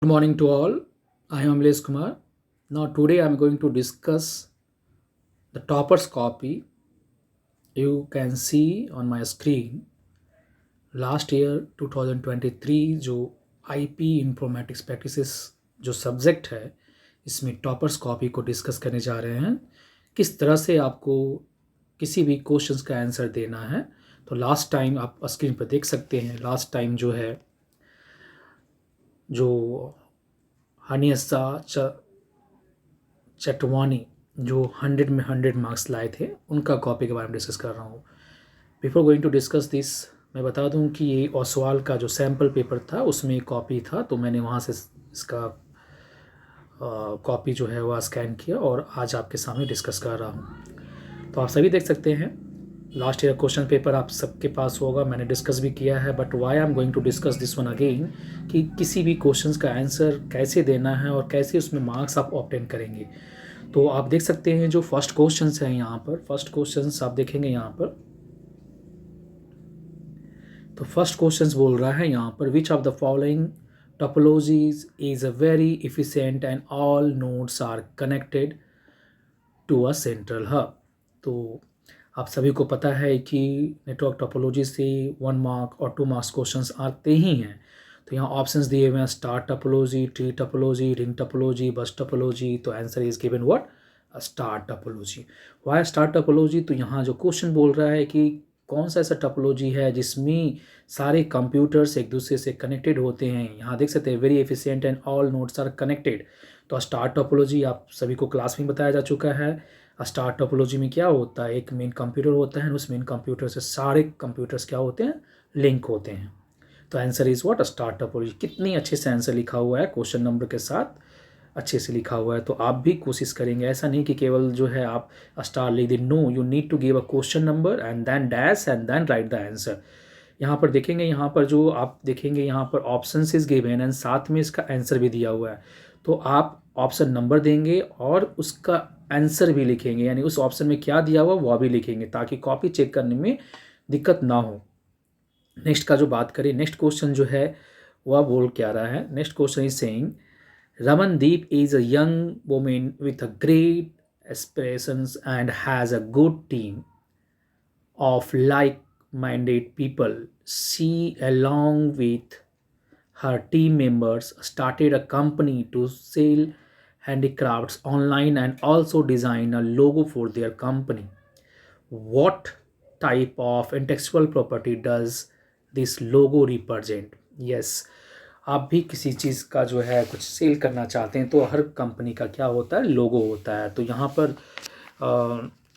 Good morning to all. I am Amlesh Kumar. Now, today I am going to discuss the topper's copy. You can see on my screen last year 2023 जो IP Informatics Practices जो subject है इसमें toppers copy को discuss करने जा रहे हैं किस तरह से आपको किसी भी क्वेश्चंस का आंसर देना है। तो लास्ट टाइम आप स्क्रीन पर देख सकते हैं, लास्ट टाइम जो है जो हनीसा चटवानी जो 100 में 100 मार्क्स लाए थे उनका कॉपी के बारे में डिस्कस कर रहा हूँ। Before going to discuss this मैं बता दूं कि ये ओसवाल का जो सैम्पल पेपर था उसमें एक कॉपी था, तो मैंने वहाँ से इसका कॉपी जो है वह स्कैन किया और आज आपके सामने डिस्कस कर रहा हूँ। तो आप सभी देख सकते हैं लास्ट ईयर क्वेश्चन पेपर आप सबके पास होगा, मैंने डिस्कस भी किया है, but why I am going to discuss this one again कि किसी भी क्वेश्चंस का आंसर कैसे देना है और कैसे उसमें मार्क्स आप ऑब्टेन करेंगे। तो आप देख सकते हैं जो फर्स्ट क्वेश्चंस हैं यहाँ पर, फर्स्ट क्वेश्चंस आप देखेंगे यहाँ पर। तो फर्स्ट क्वेश्चंस बोल रहा है यहाँ पर which of the following topologies is a very efficient and all nodes are connected to a central hub. तो आप सभी को पता है कि नेटवर्क टोपोलॉजी से 1 मार्क और 2 मार्क्स क्वेश्चंस आते ही हैं। तो यहाँ ऑप्शंस दिए हुए हैं star topology, tree topology, ring topology, bus topology. तो answer is given what, star topology. Why star topology? तो यहाँ जो क्वेश्चन बोल रहा है कि कौन सा ऐसा टोपोलॉजी है जिसमें सारे कंप्यूटर्स एक दूसरे से कनेक्टेड होते हैं। यहाँ देख सकते हैं very efficient and all nodes are connected. तो स्टार टोपोलॉजी आप सभी को क्लास में बताया जा चुका है। स्टार टोपोलॉजी में क्या होता है, एक मेन कंप्यूटर होता है, उस मेन कंप्यूटर से सारे कंप्यूटर्स क्या होते हैं, लिंक होते हैं। तो answer is what, star topology. कितनी अच्छे से आंसर लिखा हुआ है, क्वेश्चन नंबर के साथ अच्छे से लिखा हुआ है। तो आप भी कोशिश करेंगे, ऐसा नहीं कि केवल जो है आप स्टार लिख दें। No, you need to give a question number and then dash and then write the answer. यहाँ पर देखेंगे, यहाँ पर जो आप देखेंगे यहाँ पर ऑप्शन इज गिवन एंड साथ में इसका आंसर भी दिया हुआ है। तो आप ऑप्शन नंबर देंगे और उसका आंसर भी लिखेंगे, यानी उस ऑप्शन में क्या दिया हुआ वह भी लिखेंगे ताकि कॉपी चेक करने में दिक्कत ना हो। नेक्स्ट का जो बात करें, नेक्स्ट क्वेश्चन जो है वह बोल क्या रहा है। Next question is saying Ramandeep is a young woman with a great aspirations and has a good team of like-minded people. She, along with her team members, started a company to sell handicrafts online and also design a logo for their company. What type of intellectual property does this logo represent? Yes, आप भी किसी चीज़ का जो है कुछ cell करना चाहते हैं तो हर कंपनी का क्या होता है, लोगो होता है। तो यहाँ पर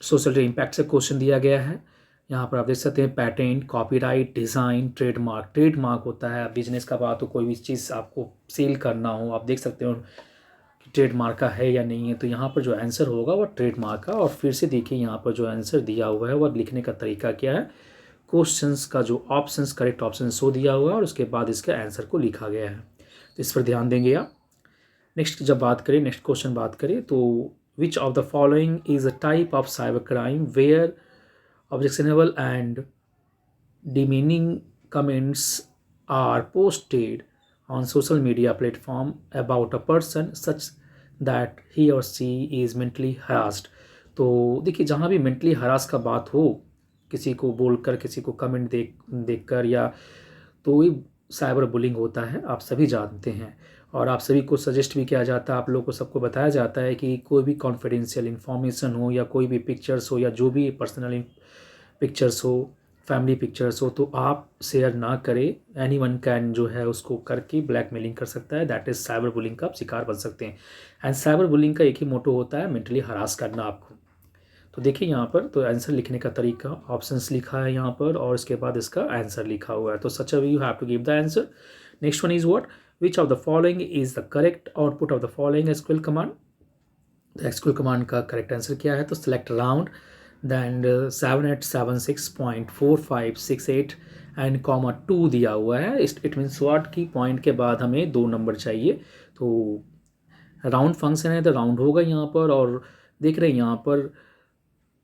सोशल इम्पैक्ट से क्वेश्चन दिया गया है। यहाँ पर आप देख सकते हैं patent, copyright, design, trademark. Trademark होता है बिजनेस का बात हो, कोई भी चीज़ आपको सेल करना हो, आप देख सकते हो कि ट्रेडमार्क का है या नहीं है। तो यहाँ पर जो आंसर होगा वह ट्रेडमार्क का। और फिर से देखिए यहाँ पर जो आंसर दिया हुआ है वह लिखने का तरीका क्या है, क्वेश्चंस का जो ऑप्शंस, करेक्ट ऑप्शन शो दिया हुआ है और उसके बाद इसके आंसर को लिखा गया है। तो इस पर ध्यान देंगे आप। नेक्स्ट जब बात करें, नेक्स्ट क्वेश्चन बात करें तो which of the following is a type of cyber crime where objectionable and demeaning comments are posted on social media platform about a person such that he or she is mentally harassed। तो देखिए जहाँ भी mentally harass का बात हो, किसी को बोलकर, किसी को कमेंट देखकर, या तो ये साइबर बुलिंग होता है, आप सभी जानते हैं। और आप सभी को सजेस्ट भी किया जाता है, आप लोगों को सबको बताया जाता है कि कोई भी कॉन्फिडेंशियल इन्फॉर्मेशन हो या कोई भी पिक्चर्स हो या जो भी पर्सनल पिक्चर्स हो, फैमिली पिक्चर्स हो, तो आप शेयर ना करें। एनी वन कैन जो है उसको करके ब्लैकमेलिंग कर सकता है, दैट इज़ साइबर बुलिंग का आप शिकार बन सकते हैं। एंड साइबर बुलिंग का एक ही मोटो होता है, मेंटली हरास करना आपको। तो देखिए यहाँ पर तो आंसर लिखने का तरीका, ऑप्शंस लिखा है यहाँ पर और इसके बाद इसका आंसर लिखा हुआ है। तो such you have to give the answer. Next one is what, which of the following is the correct output of the following SQL command. SQL command का करेक्ट आंसर क्या है, तो select round then 7876.4568 and comma 2 दिया हुआ है। It means what की point के बाद हमें 2 नंबर चाहिए। तो राउंड फंक्शन है तो राउंड होगा यहाँ पर। और देख रहे हैं यहाँ पर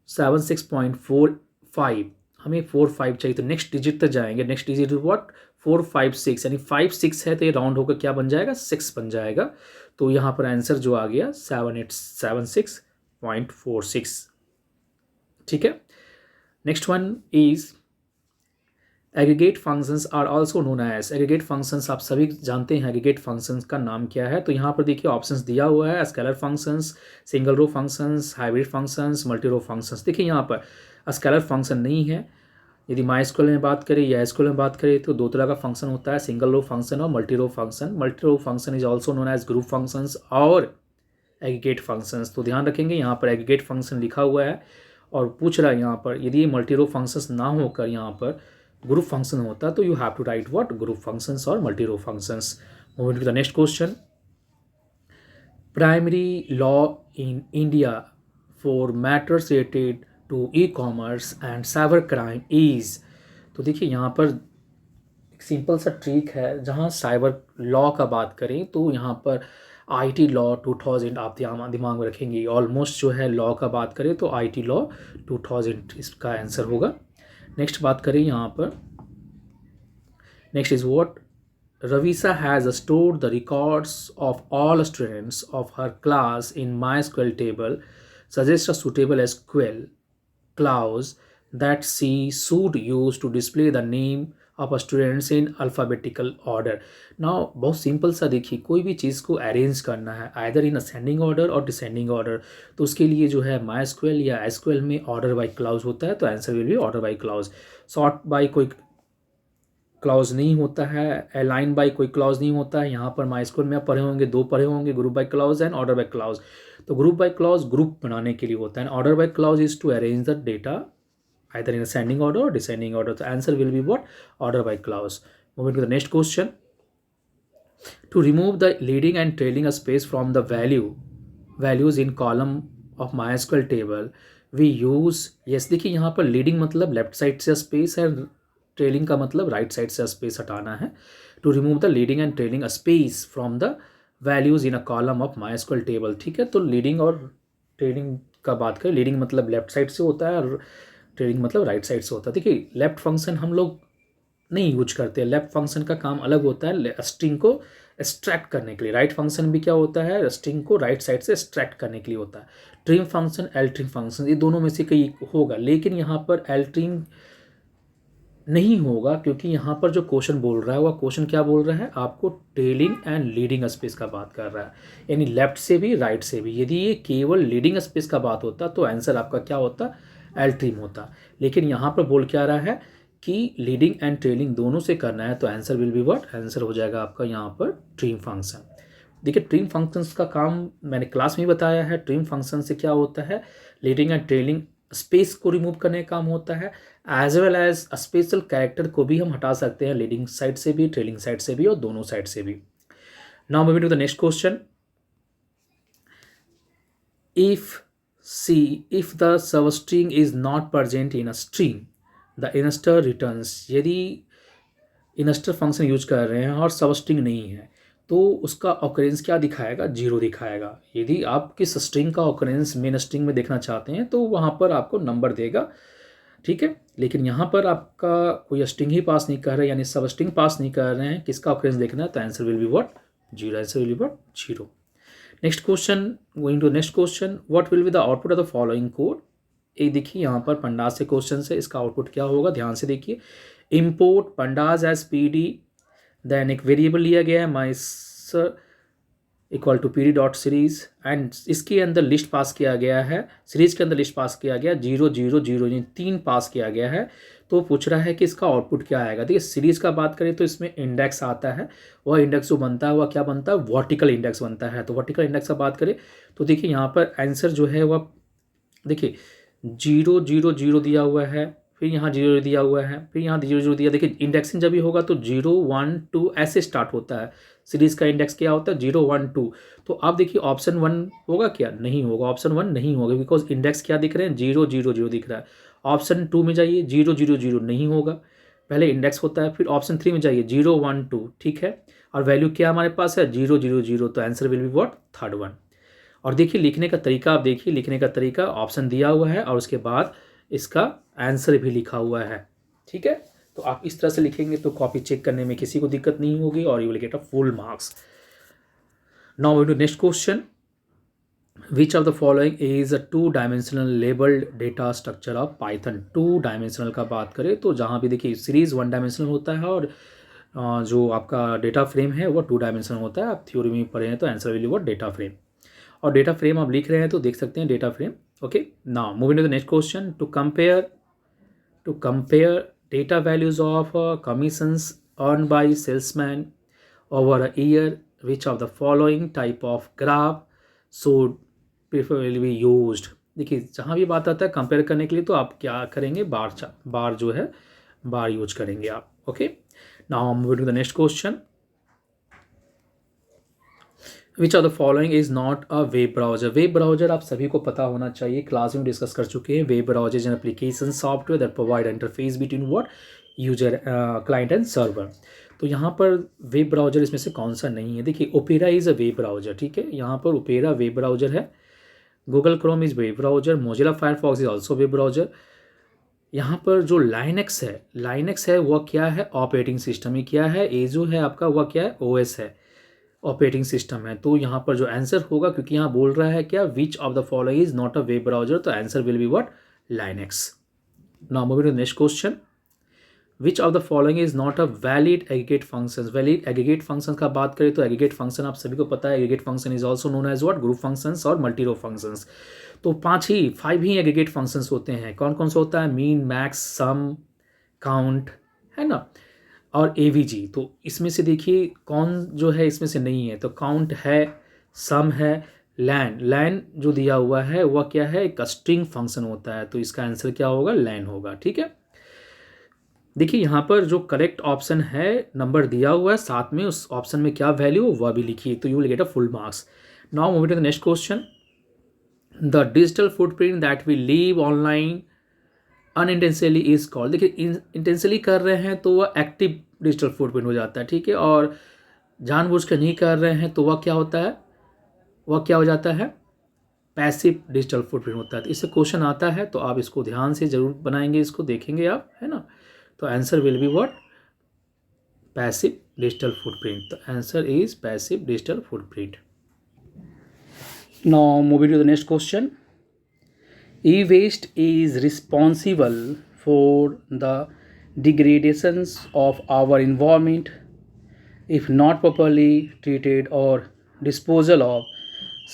76.45, हमें 45 चाहिए, तो नेक्स्ट डिजिट तक जाएंगे। नेक्स्ट डिजिट व्हाट, 4 5 6 यानी 5 6 है तो ये राउंड होकर क्या बन जाएगा 6 बन जाएगा। तो यहाँ पर आंसर जो आ गया 7876.46। ठीक है। Next one is aggregate functions are also known as. Aggregate functions आप सभी जानते हैं एग्रीगेट फंक्शंस का नाम क्या है। तो यहाँ पर देखिए ऑप्शंस दिया हुआ है scalar functions, single row functions, hybrid functions, multi row functions. देखिए यहाँ पर स्केलर फंक्शन नहीं है। यदि माइस्क्यूएल में बात करें या एसक्यूएल में बात करें तो दो तरह का फंक्शन होता है, सिंगल रो फंक्शन और multi row function. Multi row function is also known as group functions और एग्रीगेट फंक्शंस। तो ध्यान रखेंगे यहाँ पर एग्रीगेट फंक्शन लिखा हुआ है और पूछ रहा है यहाँ पर यदि मल्टी रो फंक्शंस ना होकर यहाँ पर ग्रुप फंक्शन होता तो you have to write what group functions और multi row functions. Moving to the next question, primary law in India for matters related to e commerce and cyber crime is. तो देखिए यहाँ पर एक simple सा trick है, जहाँ cyber law का बात करें तो यहाँ पर आईटी लॉ 2000 आप दिमाग में रखेंगे। ऑलमोस्ट जो है लॉ का बात करें तो आईटी लॉ 2000 इसका आंसर होगा। नेक्स्ट बात करें यहाँ पर, next is what Ravisa has stored the records of all students of her class in MySQL table. Suggest a suitable SQL clause that she should use to display the name of a students in alphabetical order. Now बहुत simple सा देखिए, कोई भी चीज़ को arrange करना है either in ascending order और descending order, तो उसके लिए जो है MySQL या SQL में ऑर्डर बाई क्लाउज होता है। तो answer will be order by clause. Sort by कोई क्लॉज नहीं होता है, अलाइन बाई कोई क्लॉज नहीं होता है। यहाँ पर माइस्क्यूएल में आप पढ़े होंगे, दो पढ़े होंगे, group by clause and order by clause. तो ग्रुप बाई क्लॉज ग्रुप बनाने के लिए होता है, order by clause is to arrange the data either in ascending order और डिसेंडिंग ऑर्डर। तो answer will be what order by clause. Moving to the next question, to remove the leading and trailing a space from the values in column of MySQL table we use. Yes देखिए यहाँ पर leading मतलब left side से space है, trailing का मतलब right side से space हटाना है। To remove the leading and trailing space from the values in a column of MySQL table. ठीक है। तो लीडिंग और ट्रेलिंग का बात करें, लीडिंग मतलब लेफ्ट साइड से होता है और ट्रेलिंग मतलब राइट साइड से होता है। देखिए लेफ्ट फंक्शन हम लोग नहीं यूज करते, लेफ्ट फंक्शन का काम अलग होता है स्ट्रिंग को एक्सट्रैक्ट करने के लिए। राइट फंक्शन भी क्या होता है, स्ट्रिंग को राइट साइड से एक्सट्रैक्ट करने के लिए होता है। Trim function, L trim function, ये दोनों में से कहीं होगा, लेकिन यहाँ पर एल ट्रिम नहीं होगा क्योंकि यहाँ पर जो क्वेश्चन बोल रहा है वह क्वेश्चन क्या बोल रहा है, आपको ट्रेलिंग एंड लीडिंग स्पेस का बात कर रहा है, यानी लेफ्ट से भी राइट से भी। यदि ये केवल लीडिंग स्पेस का बात होता तो आंसर आपका क्या होता, एल ट्रिम होता। लेकिन यहाँ पर बोल क्या रहा है कि लीडिंग एंड ट्रेलिंग दोनों से करना है, तो answer will be what, answer हो जाएगा आपका यहाँ पर ट्रिम फंक्शन। देखिए ट्रिम फंक्शंस का काम मैंने क्लास में बताया है। ट्रिम फंक्शन से क्या होता है, लीडिंग एंड ट्रेलिंग स्पेस को रिमूव करने का काम होता है, as well as special character को भी हम हटा सकते हैं, लीडिंग साइड से भी, ट्रेलिंग साइड से भी और दोनों साइड से भी। Now moving to the next question, if the substring is not present in a string the inster returns। यदि इनस्टर फंक्शन यूज कर रहे हैं और सबस्ट्रिंग नहीं है तो उसका ऑकरेंस क्या दिखाएगा, जीरो दिखाएगा। यदि आप किस स्ट्रिंग का ऑकरेंस मेन स्ट्रिंग में देखना चाहते हैं तो वहाँ पर आपको नंबर देगा। ठीक है। लेकिन यहाँ पर आपका कोई स्ट्रिंग ही पास नहीं कर रहे, यानी सब स्ट्रिंग पास नहीं कर रहे हैं, किसका ऑकरेंस देखना है, तो answer will be what, zero. Answer will be what, zero. Next question, going to next question, what will be the output of the following code. ये देखिए यहाँ पर पंडाज से क्वेश्चन है, इसका आउटपुट क्या होगा, ध्यान से देखिए। Import pandas as P D, then एक वेरिएबल लिया गया है माइसर equal to P D dot series, and इसके अंदर लिस्ट पास किया गया है, सीरीज के अंदर लिस्ट पास किया गया 0 0 0 यानी 3 पास किया गया है। तो पूछ रहा है कि इसका आउटपुट क्या आएगा। देखिए सीरीज का बात करें तो इसमें इंडेक्स आता है, वह इंडेक्स जो बनता है वह क्या बनता है, वर्टिकल इंडेक्स बनता है। तो वर्टिकल इंडेक्स का बात करें तो देखिए यहाँ पर आंसर जो है वह देखिए 0 0 0 दिया हुआ है, फिर यहाँ 0 दिया हुआ है, फिर यहाँ 0 0 दिया। देखिए इंडेक्सिंग जब भी होगा तो 0 1 2 ऐसे स्टार्ट होता है। सीरीज का इंडेक्स क्या होता है, 0 1 2। तो आप देखिए ऑप्शन 1 होगा क्या, नहीं होगा, ऑप्शन 1 नहीं होगा, बिकॉज इंडेक्स क्या दिख रहे हैं, 0 0 0 दिख रहा है। ऑप्शन 2 में जाइए, 0 0 0 नहीं होगा, पहले इंडेक्स होता है। फिर ऑप्शन 3 में जाइए, 0 1 2, ठीक है, और वैल्यू क्या हमारे पास है, 0 0 0। तो answer will be what, third one. और देखिए लिखने का तरीका, आप देखिए लिखने का तरीका, ऑप्शन दिया हुआ है और उसके बाद इसका आंसर भी लिखा हुआ है। ठीक है। तो आप इस तरह से लिखेंगे तो कॉपी चेक करने में किसी को दिक्कत नहीं होगी और you will get a full marks. Now moving to next question. Which of the following is a two-dimensional labeled data structure of Python? Two-dimensional का बात करें तो जहाँ भी देखिए सीरीज वन डायमेंशनल होता है और जो आपका डेटा फ्रेम है वो टू डायमेंशनल होता है. आप थ्योरी में पढ़े हैं तो answer will be what data frame. और डेटा फ्रेम आप लिख रहे हैं तो देख सकते हैं data frame. Okay, now moving to the next question. To compare data values of commissions earn by salesman over a year, which of the following type of graph should preferably be used? देखिए जहाँ भी बात आता है compare करने के लिए तो आप क्या करेंगे, बार जो है बार यूज करेंगे आप. Okay, now moving to the next question. Which of the following is not a web browser? Web browser आप सभी को पता होना चाहिए, क्लास में डिस्कस कर चुके हैं. Web browser is an application software that provide interface between what user client and server. तो यहाँ पर वेब ब्राउजर इसमें से कौन सा नहीं है? देखिए opera is a web browser. ठीक है, यहाँ पर ओपेरा वेब ब्राउजर है. Google Chrome is web browser. Mozilla Firefox is also web browser. यहाँ पर जो लाइनेक्स है वह क्या है? ऑपरेटिंग सिस्टम ही क्या है? ये जो है आपका वह क्या है? ओएस है, ऑपरेटिंग सिस्टम है. तो यहाँ पर जो आंसर होगा, क्योंकि यहाँ बोल रहा है क्या, which of the following is not a web browser, तो answer will be what? Linux. Now moving to the next question. Which of the following is not a valid aggregate function? Valid aggregate function का बात करें तो aggregate function आप सभी को पता है. Aggregate function is also known as what? Group functions और मल्टी रो फंक्शंस. तो 5 ही एग्रीगेट फंक्शंस होते हैं. कौन कौन सा होता है? मीन, मैक्स, सम, काउंट, है ना, और एवीजी. तो इसमें से देखिए कौन जो है इसमें से नहीं है, तो काउंट है, सम है, लैन जो दिया हुआ है वह क्या है? एक स्ट्रिंग फंक्शन होता है. तो इसका आंसर क्या होगा? लैन होगा. ठीक है, देखिए यहाँ पर जो करेक्ट ऑप्शन है नंबर दिया हुआ है, साथ में उस ऑप्शन में क्या वैल्यू वह भी लिखिए, तो you will get a full marks. Now moving to the next question. The digital footprint that we leave online unintentionally is called. देखिए इंटेंशनली कर रहे हैं तो वह एक्टिव डिजिटल फुटप्रिंट हो जाता है. ठीक है, और जानबूझ कर नहीं कर रहे हैं तो वह क्या होता है? वह क्या हो जाता है? पैसिव डिजिटल फुटप्रिंट होता है. तो इससे क्वेश्चन आता है तो आप इसको ध्यान से जरूर बनाएंगे, इसको देखेंगे आप, है ना. तो answer will be what? Passive digital footprint. तो answer is passive digital footprint. Now moving to the next question. E-waste is responsible for the degradations of our environment if not properly treated or disposal of.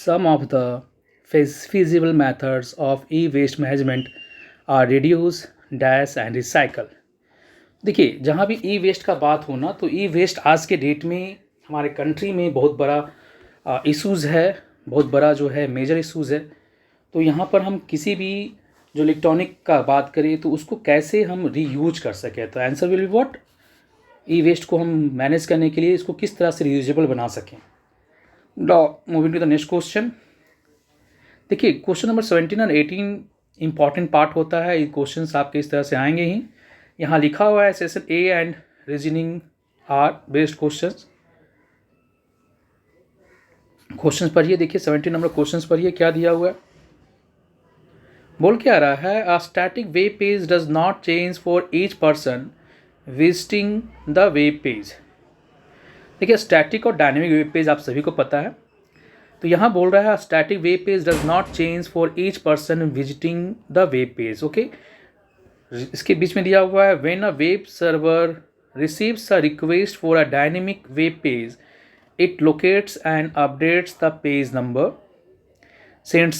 Some of the feasible methods of e-waste management are reduce, dash and recycle. देखिए जहाँ भी ई waste का बात हो ना, तो ई waste आज के डेट में हमारे कंट्री में बहुत बड़ा इशूज़ है, बहुत बड़ा जो है मेजर इशूज़ है. तो यहाँ पर हम किसी भी जो इलेक्ट्रॉनिक का बात करें तो उसको कैसे हम रीयूज कर सकें, तो answer will be what? E waste को हम मैनेज करने के लिए इसको किस तरह से रीयूजेबल बना सकें. Moving to the next question. देखिए क्वेश्चन नंबर 17 और 18 इंपॉर्टेंट पार्ट होता है. ये क्वेश्चन आपके इस तरह से आएंगे ही. यहाँ लिखा हुआ है assertion A and reasoning R based questions. Questions पढ़िए. देखिए 17 नंबर क्वेश्चंस पढ़िए क्या दिया हुआ है. बोल क्या रहा है? A static web page does not change for each person visiting the web page. देखिए स्टैटिक और डायनेमिक वेब पेज आप सभी को पता है. तो यहाँ बोल रहा है static web page does not change for each person visiting the web page. Okay, इसके बीच में दिया हुआ है when a web server receives a request for a dynamic web page it locates and updates the page number, send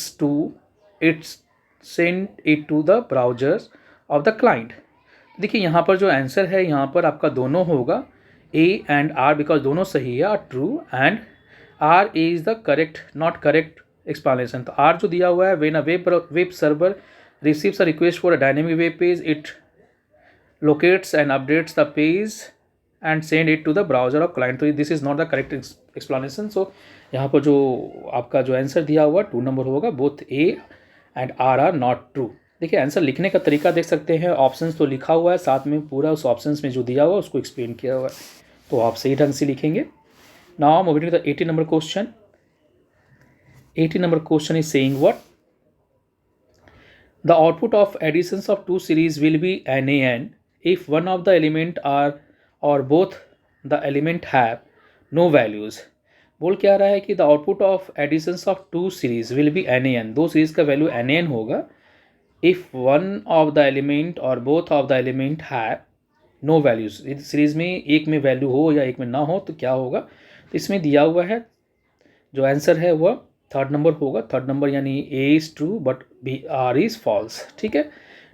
it to the browsers of the client. देखिए यहाँ पर जो आंसर है यहाँ पर आपका दोनों होगा ए एंड आर, बिकॉज दोनों सही है. True and R is the correct not correct explanation. तो आर जो दिया हुआ है when a web server receives a request for a dynamic web page, it locates and updates the page and send it to the browser of client. तो this is not the correct explanation. So यहाँ पर जो आपका जो answer दिया हुआ 2 number होगा. Both A and R are not true. देखिए आंसर लिखने का तरीका देख सकते हैं. ऑप्शंस तो लिखा हुआ है, साथ में पूरा उस ऑप्शंस में जो दिया हुआ है उसको एक्सप्लेन किया हुआ है, तो आप सही ढंग से लिखेंगे. Now moving to the 18 number question. 18 number question is saying what? The output of additions of two series will be NaN if one of the element are or both the element have no values. बोल क्या रहा है कि the output of additions of two series will be NaN, दो series का value NaN होगा if one of the element और both of the element have no values. यदि सीरीज में एक में वैल्यू हो या एक में ना हो तो क्या होगा, तो इसमें दिया हुआ है जो आंसर है वह थर्ड नंबर होगा। थर्ड नंबर यानी A is true but B R is false. ठीक है,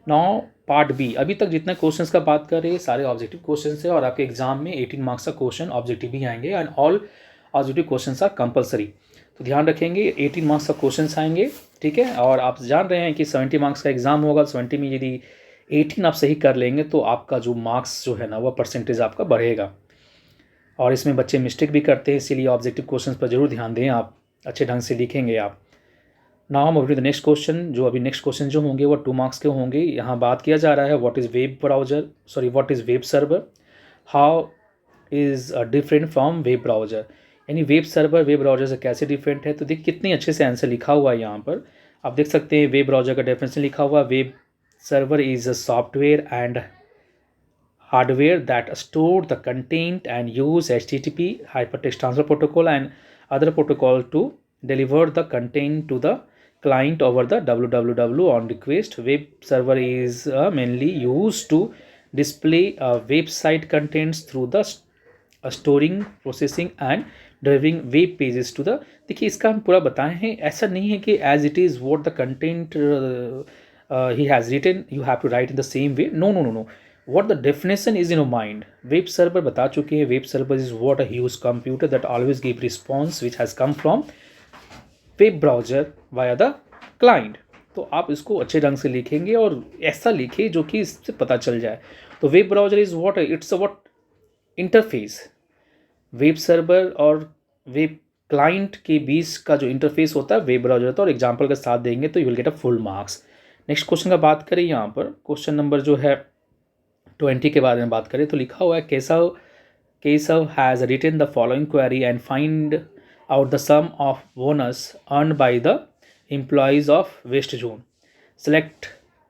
नाउ पार्ट बी। अभी तक जितने क्वेश्चंस का बात कर रहे हैं सारे ऑब्जेक्टिव क्वेश्चंस है और आपके एग्जाम में 18 मार्क्स का क्वेश्चन ऑब्जेक्टिव भी आएंगे and all objective questions are compulsory. तो ध्यान रखेंगे 18 मार्क्स का क्वेश्चंस आएंगे। ठीक है, और आप जान रहे हैं कि 70 मार्क्स का एग्जाम होगा। 70 में यदि 18 आप सही कर लेंगे तो आपका जो मार्क्स जो है ना वह परसेंटेज आपका बढ़ेगा। और इसमें बच्चे मिस्टेक भी करते हैं, इसीलिए ऑब्जेक्टिव क्वेश्चंस पर जरूर ध्यान दें, आप अच्छे ढंग से लिखेंगे आप। नाउ हम अभी द नेक्स्ट क्वेश्चन, जो अभी नेक्स्ट क्वेश्चन जो होंगे वो 2 मार्क्स के होंगे। यहाँ बात किया जा रहा है what is web browser, sorry what is web server, how is different from web browser. यानी वेब सर्वर वेब ब्राउजर से कैसे डिफरेंट है। तो देखिए कितनी अच्छे से आंसर लिखा हुआ है यहाँ पर, आप देख सकते हैं वेब ब्राउजर का डेफिनेशन लिखा हुआ। Web server is a software and hardware that store the content and use HTTP hypertext transfer protocol and other protocol to deliver the content to the client over the www on request. Web server is mainly used to display website contents through the storing, processing and delivering web pages to the। देखिए इसका हम पूरा बताए हैं, ऐसा नहीं है कि as it is what the content he has written you have to write in the same way, no no no no, what the definition is in your mind। Web server बता चुके हैं, web server is what a huge computer that always give response which has come from web browser via the client. तो आप इसको अच्छे ढंग से लिखेंगे और ऐसा लिखिए जो कि इससे पता चल जाए। तो web browser is what, it's a what interface. Web server और वेब क्लाइंट के बीच का जो इंटरफेस होता है वेब ब्राउजर होता है। और एग्जाम्पल के साथ देंगे तो you will get a full marks. Next question का बात करें, यहाँ पर क्वेश्चन नंबर जो है 20 के बारे में बात करें तो लिखा हुआ है Keshav has written the following query and find out the sum of bonus earn by the employees of west zone. Select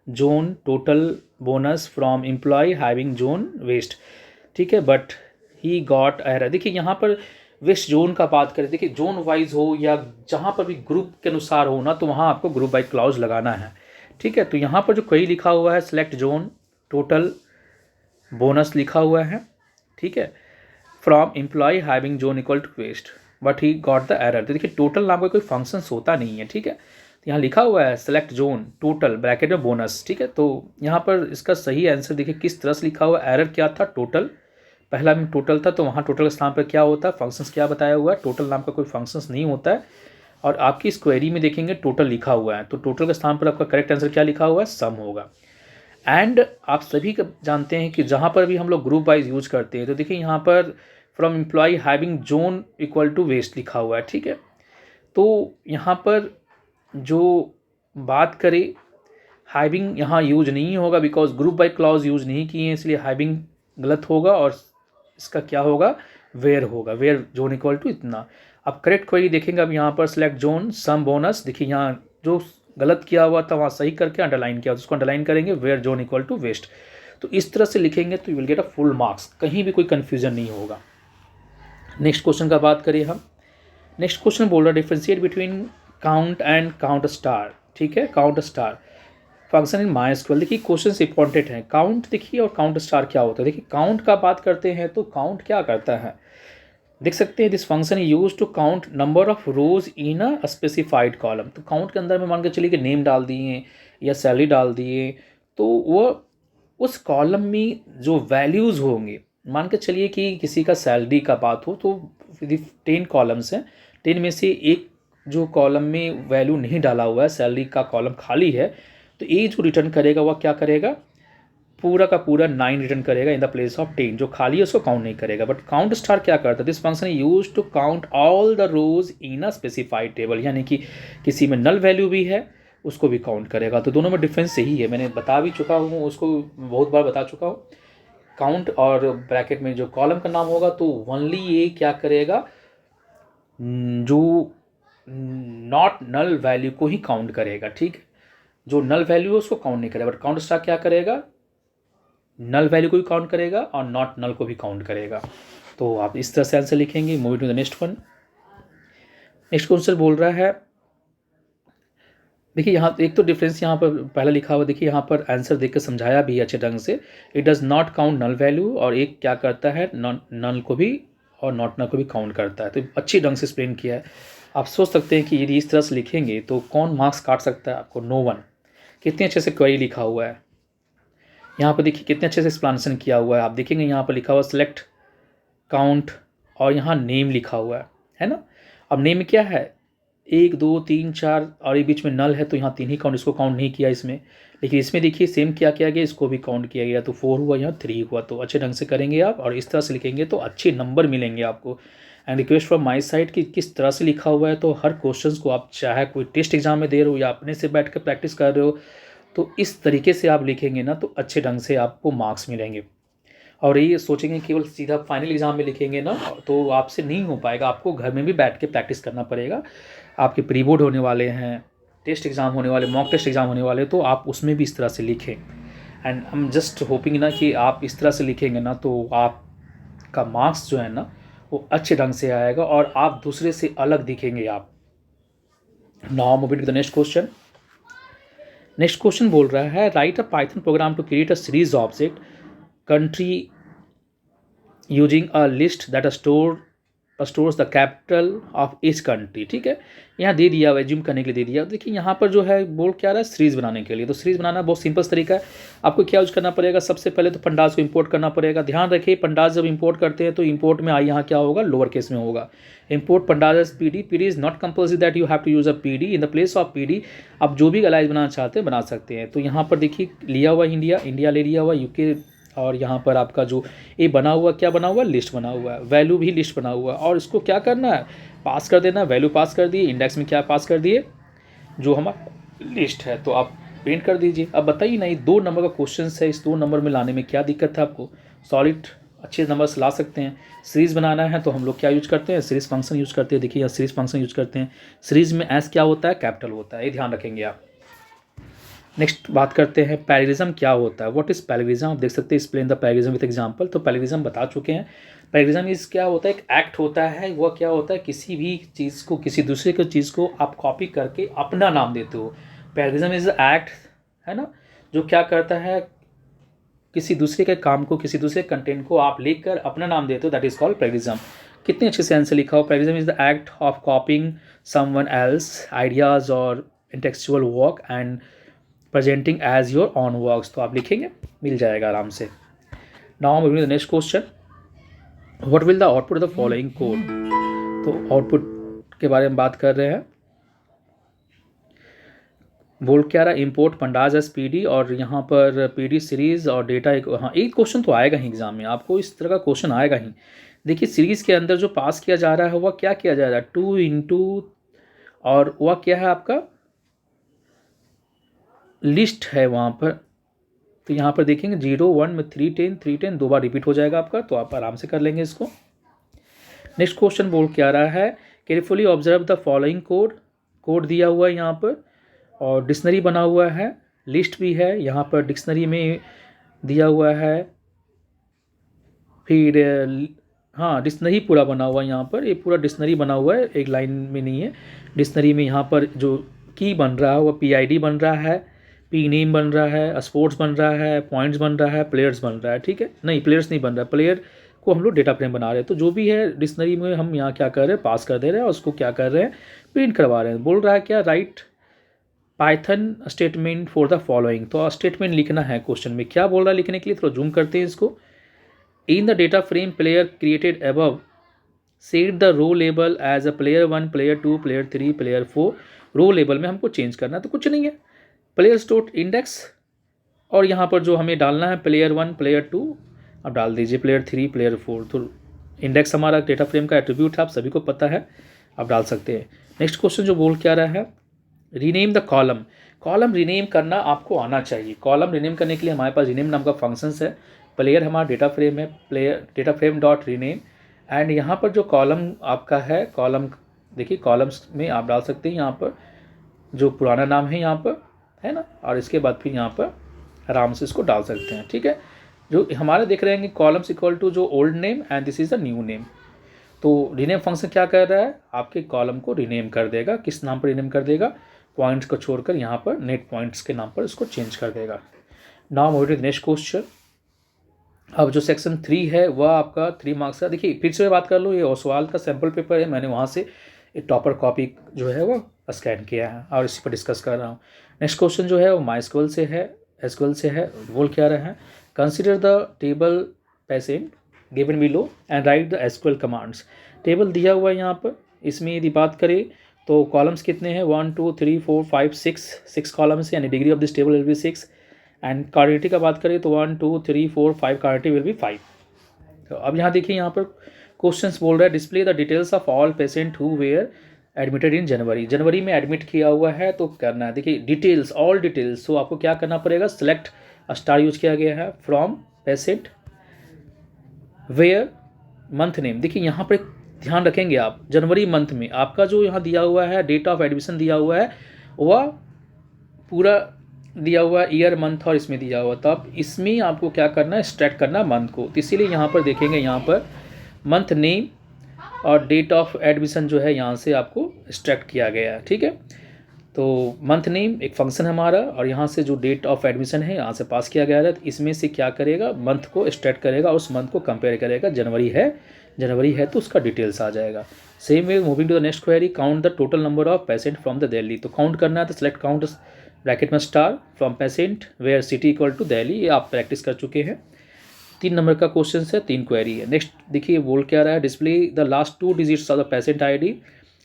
zone total bonus from employee having zone west. ठीक है, बट ही गॉट एरर। देखिए यहाँ पर west zone का बात करें, देखिए zone wise हो या जहाँ पर भी ग्रुप के अनुसार हो ना, तो वहाँ आपको ग्रुप वाइज क्लॉज लगाना है। ठीक है, तो यहाँ पर जो क्वेरी लिखा हुआ है सेलेक्ट जोन टोटल बोनस लिखा हुआ है। ठीक है, from employee having zone equal to west but he got the error. तो देखिए टोटल नाम का कोई फंक्शंस होता नहीं है। ठीक है, तो यहाँ लिखा हुआ है सेलेक्ट जोन टोटल ब्रैकेट में बोनस। ठीक है, तो यहाँ पर इसका सही आंसर देखिए किस तरह से लिखा हुआ, एरर क्या था, टोटल। पहला में टोटल था तो वहाँ टोटल के स्थान पर क्या होता है, फंक्शंस क्या बताया हुआ है, टोटल नाम का कोई फंक्शंस नहीं होता है। और आपकी इस क्वेरी में देखेंगे टोटल लिखा हुआ है, तो टोटल के स्थान पर आपका करेक्ट आंसर क्या लिखा हुआ है, सम होगा। एंड आप सभी जानते हैं कि जहाँ पर भी हम लोग ग्रुप वाइज यूज करते हैं तो देखिए यहाँ पर from employee having zone equal to west लिखा हुआ है। ठीक है, तो यहाँ पर जो बात करें हैविंग यहाँ यूज नहीं होगा because group by clause use नहीं किए हैं, इसलिए हैविंग गलत होगा और इसका क्या होगा, वेयर होगा, वेयर जोन इक्वल टू इतना। अब करेक्ट क्वेरी देखेंगे, अब यहाँ पर सेलेक्ट जोन सम बोनस, देखिए यहाँ जो गलत किया हुआ था वहाँ सही करके अंडरलाइन किया, उसको अंडरलाइन करेंगे where zone equal to west. तो इस तरह से लिखेंगे तो you will get a full marks, कहीं भी कोई कन्फ्यूजन नहीं होगा। नेक्स्ट क्वेश्चन का बात करिए हम। नेक्स्ट क्वेश्चन बोल रहा है differentiate between count and count star. ठीक है, count star function in MySQL। देखिए क्वेश्चन इंपॉर्टेंट है, काउंट देखिए और काउंट स्टार क्या होता है। देखिए काउंट का बात करते हैं तो काउंट क्या करता है, देख सकते हैं this function use to count number of rows in a specified column. तो काउंट के अंदर में मान के चलिए कि नेम डाल दिए या सैलरी डाल दिए, तो वो उस कॉलम में जो वैल्यूज़ होंगे, मान के चलिए कि किसी का सैलरी का बात हो तो 10 कॉलम्स हैं, 10 में से एक जो कॉलम में वैल्यू नहीं डाला हुआ है, सैलरी का कॉलम खाली है, तो ये जो रिटर्न करेगा वह क्या करेगा, पूरा का पूरा 9 रिटर्न करेगा इन द प्लेस ऑफ 10। जो खाली है उसको काउंट नहीं करेगा। बट काउंट स्टार क्या करता है, this function use to count all the rows in a specified table, यानी कि किसी में नल वैल्यू भी है उसको भी काउंट करेगा। तो दोनों में डिफरेंस यही है, मैंने बता भी चुका हूँ, उसको बहुत बार बता चुका हूँ। काउंट और ब्रैकेट में जो कॉलम का नाम होगा तो ओनली ये क्या करेगा, जो नॉट नल वैल्यू को ही काउंट करेगा। ठीक है, जो नल वैल्यू है उसको काउंट नहीं करेगा। बट काउंट स्टार क्या करेगा, नल वैल्यू को भी काउंट करेगा और नॉट नल को भी काउंट करेगा। तो आप इस तरह से आंसर लिखेंगे। Moving to the next one. Next question बोल रहा है, देखिए यहाँ एक तो डिफरेंस यहाँ पर पहला लिखा हुआ, देखिए यहाँ पर आंसर देख कर समझाया भी अच्छे ढंग से। It does not count null value, और एक क्या करता है, नल को भी और नॉट नल को भी काउंट करता है। तो अच्छी ढंग से एक्सप्लेन किया है। आप सोच सकते हैं कि यदि इस तरह से लिखेंगे तो कौन मार्क्स काट सकता है आपको? No one. कितने अच्छे से क्वेरी लिखा हुआ है यहाँ पर, देखिए कितने अच्छे से एक्सप्लेनेशन किया हुआ है। आप देखेंगे यहाँ पर लिखा हुआ सेलेक्ट, काउंट, और यहाँ नेम लिखा हुआ है ना। अब नेम में क्या है, 1 2 3 4, और ये बीच में नल है तो यहाँ 3 ही काउंट, इसको काउंट नहीं किया इसमें। लेकिन इसमें देखिए सेम क्या किया गया, इसको भी काउंट किया गया, तो 4 हुआ, यहाँ 3 हुआ। तो अच्छे ढंग से करेंगे आप और इस तरह से लिखेंगे तो अच्छे नंबर मिलेंगे आपको। And request from my side कि किस तरह से लिखा हुआ है, तो हर क्वेश्चन को आप चाहे कोई टेस्ट एग्जाम में दे रहे हो या अपने से बैठ कर प्रैक्टिस कर रहे हो, तो इस तरीके से आप लिखेंगे ना तो अच्छे ढंग से आपको मार्क्स मिलेंगे। और ये सोचेंगे केवल सीधा फाइनल एग्जाम में लिखेंगे ना तो आपसे नहीं हो पाएगा, आपको घर में भी बैठ के प्रैक्टिस करना पड़ेगा। आपके प्री बोर्ड होने वाले हैं, टेस्ट एग्ज़ाम होने वाले, मॉक टेस्ट एग्ज़ाम होने वाले, तो आप उसमें भी इस तरह से लिखें। And I am just hoping ना कि आप इस तरह से लिखेंगे ना तो आपका मार्क्स जो है ना वो अच्छे ढंग से आएगा और आप दूसरे से अलग दिखेंगे आप। Now moving to the next question. Next question बोल रहा है, write a Python program to create a series object country using a list that stores the capital of each country। ठीक है, यहाँ दे दिया हुआ, जूम करने के लिए दे दिया। देखिए यहाँ पर जो है बोल क्या रहा है, सीरीज बनाने के लिए। तो सीरीज बनाना बहुत सिंपल तरीका है। आपको क्या यूज करना पड़ेगा, सबसे पहले तो पंडाज को इंपोर्ट करना पड़ेगा। ध्यान रखिए पंडाज जब इंपोर्ट करते हैं तो इंपोर्ट में आई यहाँ क्या होगा, लोअर केस में होगा। Import pandas as P D. P D is not compulsory that you have to use a P D. In the place of P D आप जो भी अलाइज बनाना चाहते हैं बना सकते हैं। तो यहाँ पर देखिए लिया हुआ इंडिया ले लिया हुआ, यूके, और यहाँ पर आपका जो ये बना हुआ, क्या बना हुआ, लिस्ट बना हुआ है, वैल्यू भी लिस्ट बना हुआ है। और इसको क्या करना है, पास कर देना। वैल्यू पास कर दिए, इंडेक्स में क्या पास कर दिए, जो हमारा लिस्ट है, तो आप प्रिंट कर दीजिए। अब बताइए ना, ये 2 नंबर का क्वेश्चन है, इस 2 नंबर में लाने में क्या दिक्कत है आपको? सॉलिड अच्छे नंबर से ला सकते हैं। सीरीज़ बनाना है तो हम लोग क्या यूज करते हैं, सीरीज़ फंक्शन यूज करते हैं। देखिए यहाँ सीरीज़ फंक्शन यूज करते हैं। सीरीज़ में एस क्या होता है, कैपिटल होता है, ये ध्यान रखेंगे आप। नेक्स्ट बात करते हैं पैरेललिज्म क्या होता है। What is parallelism? आप देख सकते हैं explain the parallelism with example. तो पैरेललिज्म बता चुके हैं। पैरेललिज्म इज क्या होता है, एक एक्ट होता है। वह क्या होता है, किसी भी चीज़ को, किसी दूसरे की चीज़ को आप कॉपी करके अपना नाम देते हो। पैरेललिज्म इज एक्ट, है ना, जो क्या करता है, किसी दूसरे के काम को, किसी दूसरे कंटेंट को आप लेकर अपना नाम देते हो, दैट इज कॉल्ड पैरेललिज्म। कितने अच्छे से आंसर लिखा हो, parallelism is the act of copying someone else ideas और intellectual work and presenting as your own works. तो आप लिखेंगे, मिल जाएगा आराम से। Now moving the next question. What will the output of the following code? तो आउटपुट के बारे में बात कर रहे हैं। बोल क्या रहा, इंपोर्ट पंडाज एस पीडी, और यहाँ पर पीडी सीरीज और डेटा एक, हाँ एक क्वेश्चन तो आएगा ही एग्जाम में, आपको इस तरह का क्वेश्चन आएगा ही। देखिए सीरीज के अंदर जो पास किया जा रहा है वह क्या किया जा रहा है, 2 इंटू, और वह क्या है आपका लिस्ट है वहाँ पर। तो यहाँ पर देखेंगे 0 1 में 3 10 3 10 2 बार रिपीट हो जाएगा आपका, तो आप आराम से कर लेंगे इसको। नेक्स्ट क्वेश्चन बोल क्या रहा है, carefully observe the following code. Code दिया हुआ है यहाँ पर, और डिक्शनरी बना हुआ है, लिस्ट भी है यहाँ पर, डिक्शनरी में दिया हुआ है। फिर हाँ डिक्शनरी पूरा बना हुआ है यहाँ पर, ये पूरा डिक्शनरी बना हुआ है, एक लाइन में नहीं है। डिक्शनरी में यहाँ पर जो की बन रहा है वह PID बन रहा है, पी नेम बन रहा है, स्पोर्ट्स बन रहा है, पॉइंट्स बन रहा है, प्लेयर्स बन रहा है। ठीक है, नहीं प्लेयर्स नहीं बन रहा है, प्लेयर को हम लोग डेटा फ्रेम बना रहे हैं। तो जो भी है डिक्शनरी में हम यहाँ क्या कर रहे हैं, पास कर दे रहे हैं और उसको क्या कर रहे हैं, प्रिंट करवा रहे हैं। बोल रहा है क्या, right Python statement for the following. तो स्टेटमेंट लिखना है क्वेश्चन में, क्या बोल रहा है लिखने के लिए, थोड़ा जूम करते हैं इसको। In the data frame player created above set the row label as a player 1 player 2 player 3 player 4। Row label में हमको चेंज करना है, तो कुछ नहीं है, प्लेयर्स डॉट इंडेक्स, और यहाँ पर जो हमें डालना है प्लेयर 1 प्लेयर 2, अब डाल दीजिए प्लेयर 3 प्लेयर 4। तो इंडेक्स हमारा डेटा फ्रेम का एट्रीब्यूट है, आप सभी को पता है, आप डाल सकते हैं। नेक्स्ट क्वेश्चन जो बोल क्या रहा है, rename the column. Column rename करना आपको आना चाहिए। कॉलम रीनेम करने के लिए हमारे पास रीनेम नाम का फंक्शंस है। प्लेयर हमारा डेटा फ्रेम है, player data frame dot rename, and यहाँ पर जो कॉलम आपका है, कॉलम देखिए कॉलम्स में आप डाल सकते हैं यहाँ पर जो पुराना नाम है यहाँ पर, है ना, और इसके बाद फिर यहाँ पर आराम से इसको डाल सकते हैं। ठीक है, जो हमारे देख रहे हैं कि कॉलम्स इक्वल टू जो old name and this is the new name. तो रीनेम फंक्शन क्या कर रहा है, आपके कॉलम को रीनेम कर देगा। किस नाम पर रीनेम कर देगा, पॉइंट्स को छोड़कर यहाँ पर नेट पॉइंट्स के नाम पर इसको चेंज कर देगा। Now move to the next question. अब जो सेक्शन 3 है वह आपका 3 मार्क्स का। देखिए फिर से बात कर लो, ये ओसवाल का सैम्पल पेपर है, मैंने वहाँ से एक टॉपर कॉपी जो है वो स्कैन किया है और इसी पर डिस्कस कर रहा हूँ। नेक्स्ट क्वेश्चन जो है वो माइस्क्यूएल से है, एसक्यूएल से है। बोल क्या रहे हैं, consider the table patient given below and right the SQL commands. Table दिया हुआ है यहाँ पर, इसमें यदि बात करें तो कॉलम्स कितने हैं, 1 2 3 4 5 6 कॉलम्स, यानी degree of this table will be 6। And cardinality का बात करें तो 1 2 3 4 5 कार्डिटी विल बी 5। तो अब यहाँ देखिए, यहाँ पर क्वेश्चंस बोल रहा है display the details of all patient who were admitted in January में एडमिट किया हुआ है तो करना है। देखिए डिटेल्स, ऑल डिटेल्स, तो आपको क्या करना पड़ेगा, सेलेक्ट स्टार यूज किया गया है from patient where month name. देखिए यहाँ पर ध्यान रखेंगे आप, जनवरी मंथ में आपका जो यहाँ दिया हुआ है डेट ऑफ एडमिशन दिया हुआ है वह पूरा दिया हुआ ईयर मंथ और इसमें दिया हुआ, तो आप इसमें आपको क्या करना है, एक्सट्रैक्ट करना मंथ को। तो इसीलिए यहाँ पर देखेंगे, यहाँ पर मंथ नेम और डेट ऑफ एडमिशन जो है यहाँ से आपको एक्सट्रैक्ट किया गया है। ठीक है, तो मंथ नेम एक फंक्शन हमारा और यहाँ से जो डेट ऑफ एडमिशन है यहाँ से पास किया गया है। तो इसमें से क्या करेगा, मंथ को एक्सट्रैक्ट करेगा, उस मंथ को कंपेयर करेगा। जनवरी है तो उसका डिटेल्स आ जाएगा। Same way moving to the next query, count the total number of patient from the Delhi. तो काउंट करना है तो सेलेक्ट काउंट ब्रैकेट में star from patient where city equal to Delhi. ये आप प्रैक्टिस कर चुके हैं। 3 नंबर का क्वेश्चन है, 3 क्वेरी है। नेक्स्ट देखिए बोल क्या रहा है, display the last 2 digits of the patient ID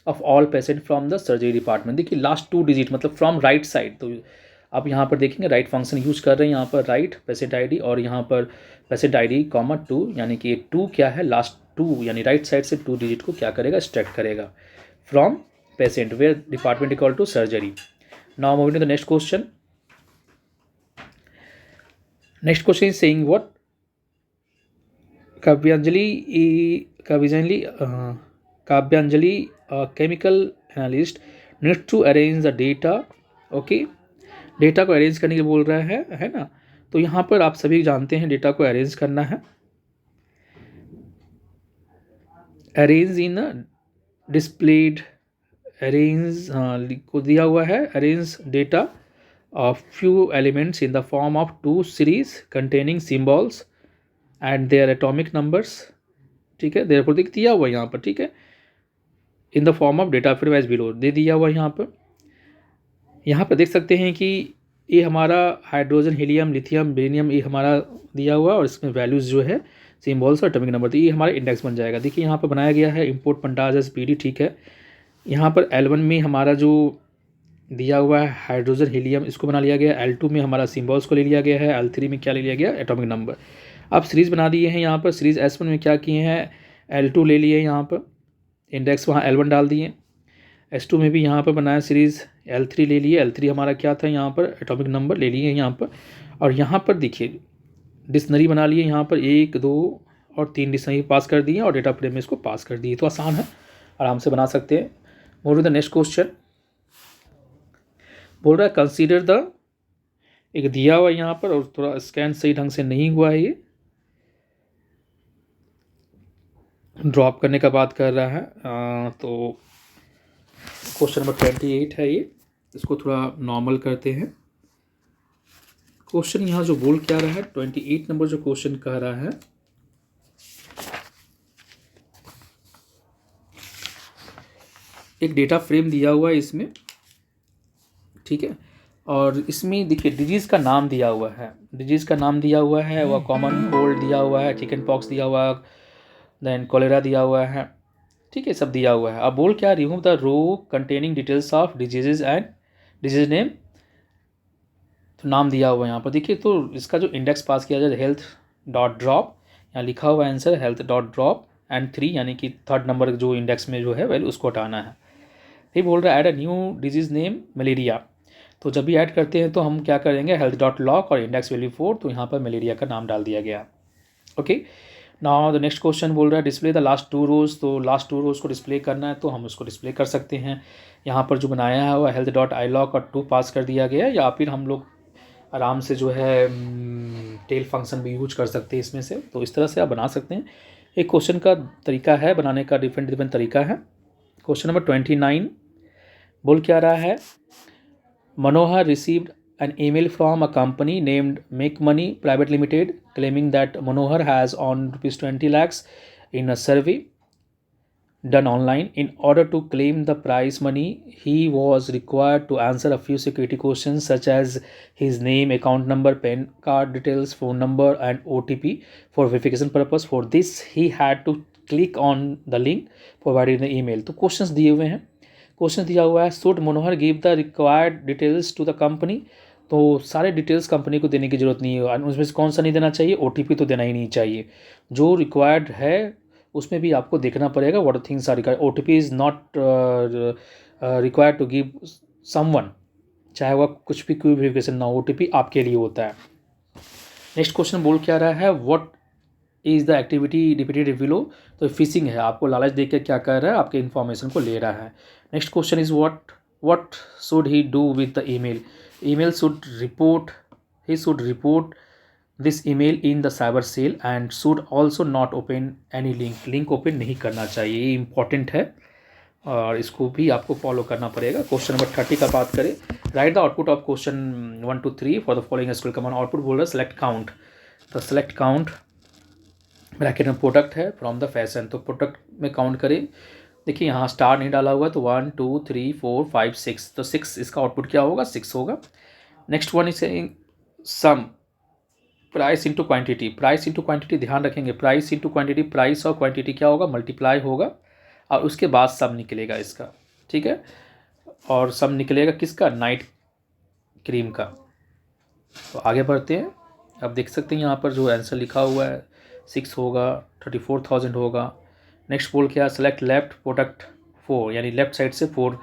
of all patient from the surgery department. देखिए लास्ट 2 डिजिट मतलब फ्रॉम राइट साइड, तो आप यहाँ पर देखेंगे राइट फंक्शन यूज कर रहे हैं, यहाँ पर राइट पेशेंट आईडी और यहाँ पर पेशेंट आईडी कॉमा 2, यानी कि 2 क्या है, लास्ट 2 यानी राइट साइड से 2 डिजिट को क्या करेगा, एक्सट्रैक्ट करेगा from patient where department equal to surgery. Now moving to the next question. Next question is saying what Kavyanjali chemical analyst needs to arrange the data. Okay, data को arrange करने के लिए बोल रहा है ना। तो यहाँ पर आप सभी जानते हैं डेटा को अरेंज करना है, अरेंज इन डिस्प्लेड, अरेंज को दिया हुआ है, arrange data of few elements in the form of 2 series containing symbols and their atomic numbers। ठीक है, therefore दिया हुआ यहाँ पर, ठीक है, in the form of data frame as below दे दिया हुआ यहाँ पर देख सकते हैं कि ये हमारा हाइड्रोजन, हीलियम, लिथियम, बेरिलियम ये हमारा दिया हुआ और इसमें वैल्यूज़ जो है सिम्बॉल्स और एटॉमिक नंबर, तो ये हमारा इंडेक्स बन जाएगा। देखिए यहाँ पर बनाया गया है इम्पोर्ट पंटाज एस पी डी। ठीक है, यहाँ पर L1 में हमारा जो दिया हुआ है हाइड्रोजन, हीलियम, इसको बना लिया गया। L2 में हमारा सिम्बॉल्स को ले लिया गया है। L3 में क्या ले लिया गया, एटॉमिक नंबर। अब सीरीज़ बना दिए हैं यहाँ पर। सीरीज़ S1 में क्या किए हैं, L2 ले लिए यहाँ पर, इंडेक्स वहाँ L1 डाल दिए। S2 में भी यहाँ पर बनाया सीरीज़, L3 ले लिए। L3 हमारा क्या था यहाँ पर, एटॉमिक नंबर ले लिए यहाँ पर। और यहाँ पर देखिए डिक्शनरी बना लिए यहाँ पर, 1 2 और 3 डिक्शनरी पास कर दिए और डेटा फ्रेम में इसको पास कर दिए। तो आसान है, आराम से बना सकते हैं। Move to the next question. बोल रहा है कंसीडर द, एक दिया हुआ यहाँ पर और थोड़ा स्कैन सही ढंग से नहीं हुआ है, ये ड्रॉप करने का बात कर रहा है। तो क्वेश्चन नंबर 28 है ये, इसको थोड़ा नॉर्मल करते हैं। क्वेश्चन यहाँ जो बोल क्या रहा है, 28 नंबर जो क्वेश्चन कह रहा है, एक डेटा फ्रेम दिया हुआ है इसमें, ठीक है, और इसमें देखिए डिजीज़ का नाम दिया हुआ है, डिजीज़ का नाम दिया हुआ है, वह कॉमन कोल्ड दिया हुआ है, चिकन पॉक्स दिया हुआ है, देन कोलेरा दिया हुआ है, ठीक है, सब दिया हुआ है। अब बोल क्या, remove the row containing details of diseases and disease name. तो नाम दिया हुआ है यहाँ पर, देखिए तो इसका जो इंडेक्स पास किया जाए हेल्थ डॉट ड्रॉप, यहाँ लिखा हुआ answer health dot drop and 3, यानी कि 3rd नंबर जो इंडेक्स में जो है वैल्यू उसको हटाना है। फिर बोल रहा है add a new disease name malaria. तो जब भी ऐड करते हैं तो हम क्या करेंगे, हेल्थ डॉट लॉक और इंडेक्स वैल्यू 4, तो यहाँ पर मलेरिया का नाम डाल दिया गया। Okay, now the next question बोल रहा है डिस्प्ले द लास्ट 2 रोज। तो लास्ट 2 रोज को डिस्प्ले करना है तो हम उसको डिस्प्ले कर सकते हैं। यहाँ पर जो बनाया है वह हेल्थ डॉट आई लॉक और 2 पास कर दिया गया, या फिर हम लोग आराम से जो है टेल फंक्शन भी यूज कर सकते हैं इसमें से। तो इस तरह से आप बना सकते हैं। एक क्वेश्चन का तरीका है बनाने का, डिफरेंट डिफरेंट तरीका है। क्वेश्चन नंबर 29 बोल क्या रहा है, मनोहर received an email from a company named Make Money Private Limited claiming that Manohar has earned rupees 20 lakhs in a survey done online. In order to claim the prize money, he was required to answer a few security questions such as his name, account number, PAN card details, phone number, and OTP for verification purpose. For this, he had to click on the link provided in the email. तो questions दिए हुए हैं। Question दिया हुआ है, should Manohar give the required details to the company. तो सारे details company को देने की जरूरत नहीं है। उसमें से कौन सा नहीं देना चाहिए, OTP तो देना ही नहीं चाहिए। जो रिक्वायर्ड है उसमें भी आपको देखना पड़ेगा what things are required. OTP is not required to give someone, चाहे वह कुछ भी कोई वेरिफिकेशन ना हो, OTP आपके लिए होता है। नेक्स्ट क्वेश्चन बोल क्या रहा है, what is the activity depicted below. तो फिशिंग है, आपको लालच देकर क्या कर रहा है, आपके इन्फॉर्मेशन को ले रहा है। Next question is what should he do with the email. Email should report, he should report this email in the cyber cell and should also not open any link open नहीं करना चाहिए। ये important है और इसको भी आपको follow करना पड़ेगा। क्वेश्चन नंबर 30 का बात करें, right the output of question 1 to 3 for the following school command. Output बोल रहा है सेलेक्ट काउंट। तो सेलेक्ट काउंट ब्रैकेट में प्रोडक्ट है फ्रॉम द फैशन, तो प्रोडक्ट में काउंट करें। देखिए यहाँ स्टार नहीं डाला हुआ, तो 1 2 3 4 5 6, तो 6 इसका आउटपुट क्या होगा, 6 होगा। Next one is sum price into quantity. Price into quantity ध्यान रखेंगे, प्राइस इंटू क्वांटिटी, प्राइस और क्वांटिटी क्या होगा, मल्टीप्लाई होगा और उसके बाद सम निकलेगा इसका, ठीक है। और सम निकलेगा किसका, नाइट क्रीम का। तो आगे बढ़ते हैं। अब देख सकते हैं यहाँ पर जो आंसर लिखा हुआ है 6 होगा, 34,000 होगा। नेक्स्ट बोल क्या, सेलेक्ट लेफ्ट प्रोडक्ट 4, यानी लेफ्ट साइड से 4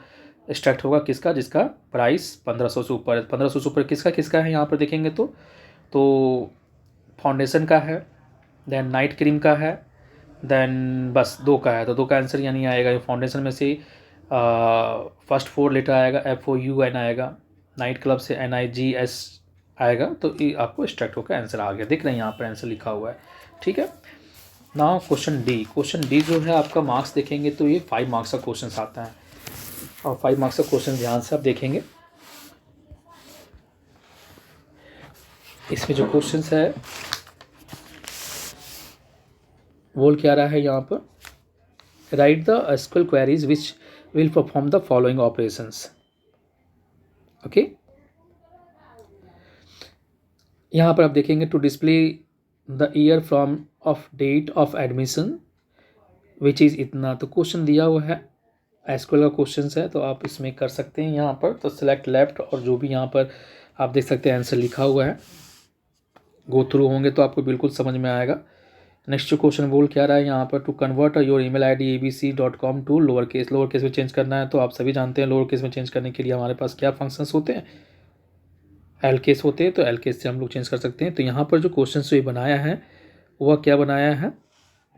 एक्सट्रैक्ट होगा किसका, जिसका प्राइस 1500 से ऊपर है। 1500 से ऊपर किसका है यहाँ पर देखेंगे तो फाउंडेशन का है, देन नाइट क्रीम का है, देन बस 2 का है। तो 2 का आंसर यानी आएगा फाउंडेशन में से फर्स्ट 4 लेटर आएगा, FOUN आएगा, नाइट क्लब से NIGS आएगा। तो ये आपको एक्सट्रैक्ट होकर आंसर आ गया, दिख रहे हैं यहाँ पर आंसर लिखा हुआ है, ठीक है। नाउ क्वेश्चन डी जो है आपका मार्क्स देखेंगे तो ये 5 मार्क्स का क्वेश्चन आता है और 5 मार्क्स का क्वेश्चन ध्यान से आप देखेंगे। इसमें जो क्वेश्चन है बोल क्या रहा है यहाँ पर, write the SQL queries which will perform the following operations. Okay, यहाँ पर आप देखेंगे to display the year from of date of admission which is इतना। तो क्वेश्चन दिया हुआ है, SQL का क्वेश्चन है, तो आप इसमें कर सकते हैं यहाँ पर। तो सिलेक्ट लेफ्ट और जो भी यहाँ पर आप देख सकते हैं आंसर लिखा हुआ है, गो थ्रू होंगे तो आपको बिल्कुल समझ में आएगा। नेक्स्ट जो क्वेश्चन बोल क्या रहा है यहाँ पर, to convert your email ID abc.com to lower case में चेंज करना है। तो आप सभी जानते हैं लोअर केस में चेंज करने के लिए हमारे पास क्या फंक्शंस होते हैं, एल केस होते हैं। तो एल केस से हम लोग चेंज कर सकते हैं। तो यहाँ पर जो क्वेश्चन जो ये बनाया है वह क्या बनाया है,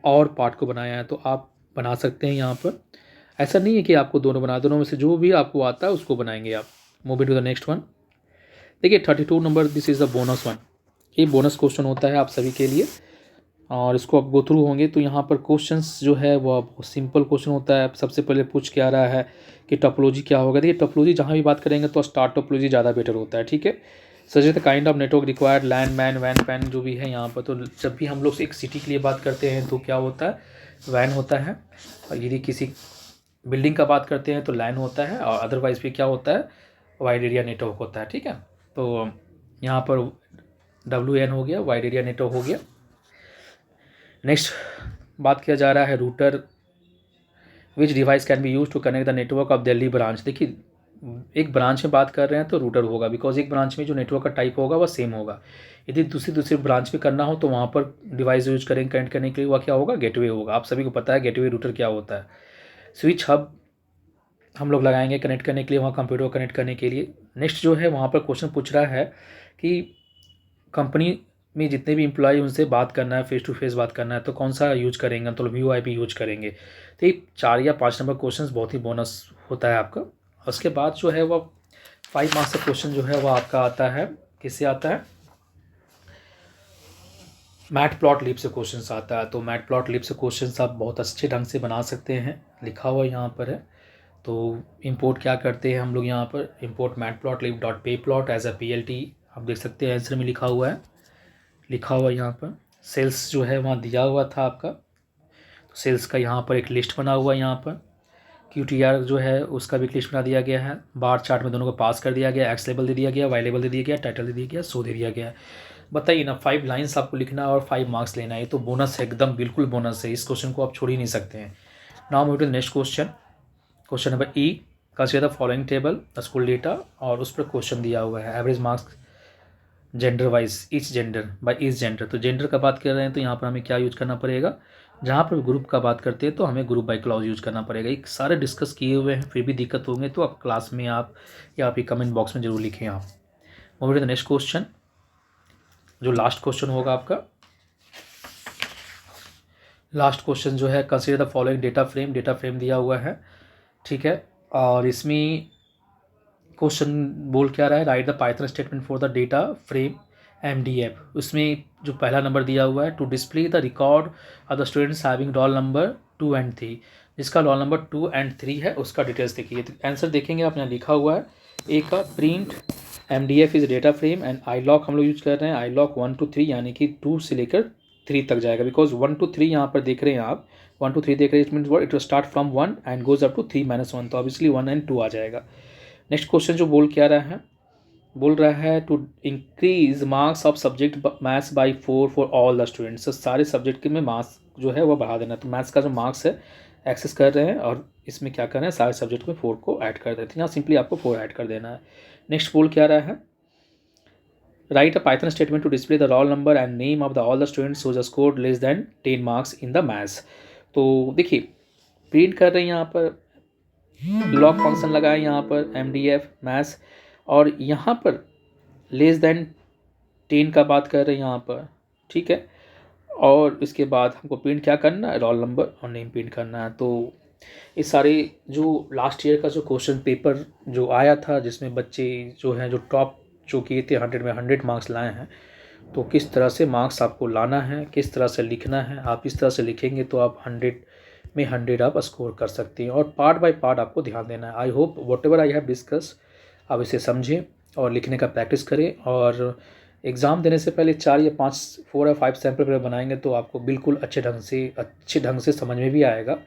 और पार्ट को बनाया है। तो आप बना सकते हैं यहाँ पर, ऐसा नहीं है कि आपको दोनों बना, दोनों में से जो भी आपको आता है उसको बनाएंगे आप। Move to the next one. देखिए 32 number, this is the bonus one. ये बोनस क्वेश्चन होता है आप सभी के लिए और इसको आप गो थ्रू होंगे। तो यहाँ पर क्वेश्चंस जो है वह बहुत सिंपल क्वेश्चन होता है। सबसे पहले पूछ क्या रहा है कि टोपोलॉजी क्या होगा। देखिए टोपोलॉजी जहाँ भी बात करेंगे तो स्टार टोपोलॉजी ज़्यादा बेटर होता है, ठीक है। Suggest kind of network required, LAN MAN वैन पैन जो भी है यहाँ पर। तो जब भी हम लोग एक सिटी के लिए बात करते हैं तो क्या होता है, वैन होता है। और यदि किसी बिल्डिंग का बात करते हैं तो लैन होता है, और अदरवाइज भी क्या होता है, वाइड एरिया नेटवर्क होता है, ठीक है। तो यहाँ पर WAN हो गया, वाइड एरिया नेटवर्क हो गया। नेक्स्ट बात किया जा रहा है router, which device can be use to connect the network of Delhi branch. देखिए एक ब्रांच में बात कर रहे हैं तो रूटर होगा, बिकॉज एक ब्रांच में जो नेटवर्क का टाइप होगा वह सेम होगा। यदि दूसरी ब्रांच में करना हो तो वहाँ पर डिवाइस यूज करेंगे कनेक्ट करने के लिए, वह क्या होगा, गेटवे होगा। आप सभी को पता है गेटवे रूटर क्या होता है। स्विच हब हम लोग लगाएंगे कनेक्ट करने के लिए, वहाँ कंप्यूटर कनेक्ट करने के लिए। नेक्स्ट जो है वहाँ पर क्वेश्चन पूछ रहा है कि कंपनी में जितने भी एम्प्लॉय उनसे बात करना है, फेस टू फेस बात करना है, तो कौन सा यूज करेंगे, तो VoIP यूज करेंगे। तो ये 4 या 5 नंबर क्वेश्चन बहुत ही बोनस होता है आपका। उसके बाद जो है वह 5 मार्क्स का क्वेश्चन जो है वह आपका आता है किससे आता है? मैट प्लॉट लिप से क्वेश्चन आता है। तो मैट प्लॉट लिप से क्वेश्चन आप बहुत अच्छे ढंग से बना सकते हैं, लिखा हुआ यहाँ पर है। तो इंपोर्ट क्या करते हैं हम लोग यहाँ पर, import matplotlib dot pyplot as a PLT। आप देख सकते हैं आंसर में लिखा हुआ है, यहाँ पर सेल्स जो है वहाँ दिया हुआ था आपका। तो सेल्स का यहाँ पर एक लिस्ट बना हुआ है, यहाँ पर QTR जो है उसका भी एक लिस्ट बना दिया गया है। बार चार्ट में दोनों को पास कर दिया गया, एक्स लेबल दे दिया गया, वाई लेबल दे दिया गया, टाइटल दे दिया गया, शो दे दिया गया। बताइए ना, 5 लाइन्स आपको लिखना है और 5 मार्क्स लेना है। ये तो बोनस है, एकदम बिल्कुल बोनस है। इस क्वेश्चन को आप छोड़ ही नहीं सकते हैं। Now move to next question, question number E। Consider the following table the school data, और उस पर क्वेश्चन दिया हुआ है average marks gender wise each gender by each gender. तो जेंडर का बात कर रहे हैं तो यहाँ पर हमें क्या यूज करना पड़ेगा, जहाँ पर ग्रुप का बात करते हैं तो हमें ग्रुप बाय क्लॉज यूज करना पड़ेगा। ये सारे डिस्कस किए हुए हैं, फिर भी दिक्कत होंगे तो आप क्लास में आप या आप कमेंट बॉक्स में जरूर लिखें आप। Move to the next question, जो लास्ट क्वेश्चन होगा आपका। लास्ट क्वेश्चन जो है, consider the following data frame दिया हुआ है, ठीक है। और इसमें क्वेश्चन बोल क्या रहा है, write the Python statement for the data frame MDF। उसमें जो पहला नंबर दिया हुआ है, to display the record of the students having roll number 2 and 3, जिसका रोल नंबर 2 and 3 है उसका डिटेल्स देखिए। तो आंसर देखेंगे आप, यहाँ लिखा हुआ है ए का print MDF is data frame and I lock हम लोग यूज कर रहे हैं। आई लॉक 1 to 3 यानी कि 2 से लेकर 3 तक जाएगा, बिकॉज 1 to 3 यहाँ पर देख रहे हैं आप, 1 to 3 देख रहे हैं, it means it will start from 1 and goes up to 3-1, तो ऑब्वियसली 1 and 2 आ जाएगा। नेक्स्ट क्वेश्चन जो बोल क्या रहा है, बोल रहा है to increase marks of subject maths by 4 for all the students. तो सारे सब्जेक्ट में मार्क्स जो है वो बढ़ा देना। तो मैथ्स का जो मार्क्स है एक्सेस कर रहे हैं और इसमें क्या कर रहे हैं, सारे सब्जेक्ट में 4 को ऐड कर देते हैं। यहाँ सिंपली आपको 4 ऐड कर देना है। नेक्स्ट बोल क्या रहा है, write a Python statement to display the roll number and name of the all the students who scored less than 10 marks in the maths. तो देखिए प्रिंट कर रहे हैं यहाँ पर, लॉक फंक्शन लगाए यहाँ पर MDF मैथ्स, और यहाँ पर लेस देन 10 का बात कर रहे हैं यहाँ पर, ठीक है। और इसके बाद हमको प्रिंट क्या करना है, रोल नंबर और नेम प्रिंट करना है। तो ये सारे जो लास्ट ईयर का जो क्वेश्चन पेपर जो आया था, जिसमें बच्चे जो हैं जो टॉप जो किए थे 100 में 100 मार्क्स लाए हैं, तो किस तरह से मार्क्स आपको लाना है, किस तरह से लिखना है, आप इस तरह से लिखेंगे तो आप 100 में 100 आप स्कोर कर सकते हैं। और पार्ट बाय पार्ट आपको ध्यान देना है। I hope what ever I have discuss आप इसे समझें और लिखने का प्रैक्टिस करें। और एग्ज़ाम देने से पहले 4 या 5 4 या 5 सैम्पल पेपर बनाएंगे तो आपको बिल्कुल अच्छे ढंग से समझ में भी आएगा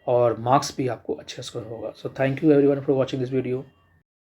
और मार्क्स भी आपको अच्छे स्कोर होगा। So thank you everyone for watching this video.